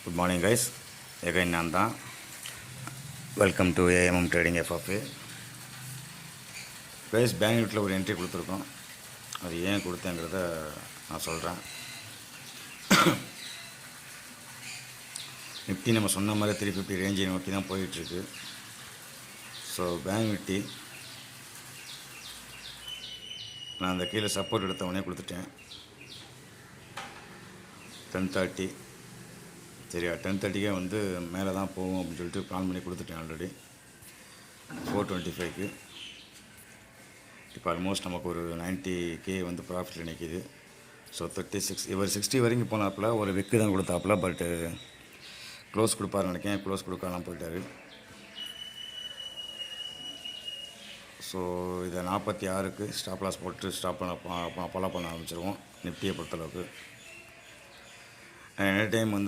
Good morning guys, again நான் தான். Welcome to AMM trading FFA. Guys, bank நிஃப்டியில் ஒரு என்ட்ரி கொடுத்துருக்கோம். அது ஏன் கொடுத்தேங்கிறத நான் சொல்கிறேன். நிஃப்டி நம்ம சொன்ன மாதிரி 350 ரேஞ்சை நோக்கி தான் போயிட்டுருக்கு. ஸோ பேங்க் நிஃப்டி நான் அந்த கீழே சப்போர்ட் எடுத்த உடனே கொடுத்துட்டேன். 10:30 சரியா, 10:30க்கே வந்து மேலே தான் போகும் அப்படின்னு சொல்லிட்டு பிளான் பண்ணி கொடுத்துட்டேன் ஆல்ரெடி. 425க்கு இப்போ ஆல்மோஸ்ட் நமக்கு ஒரு 90K வந்து ப்ராஃபிட்டில் நிற்கிது. ஸோ 36 இவர் 60 வரைக்கும் போனாப்புல ஒரு விக்கு தான் கொடுத்தாப்புல. பட்டு க்ளோஸ் கொடுப்பாருன்னு நினைக்கிறேன். க்ளோஸ் கொடுக்கலாம் போயிட்டார். ஸோ இதை 46க்கு ஸ்டாப் லாஸ் போட்டு ஸ்டாப் பண்ண ஃபாலோ பண்ண ஆரம்பிச்சிருவோம் நிஃப்டியை பொறுத்தளவுக்கு. எனி டைம் வந்து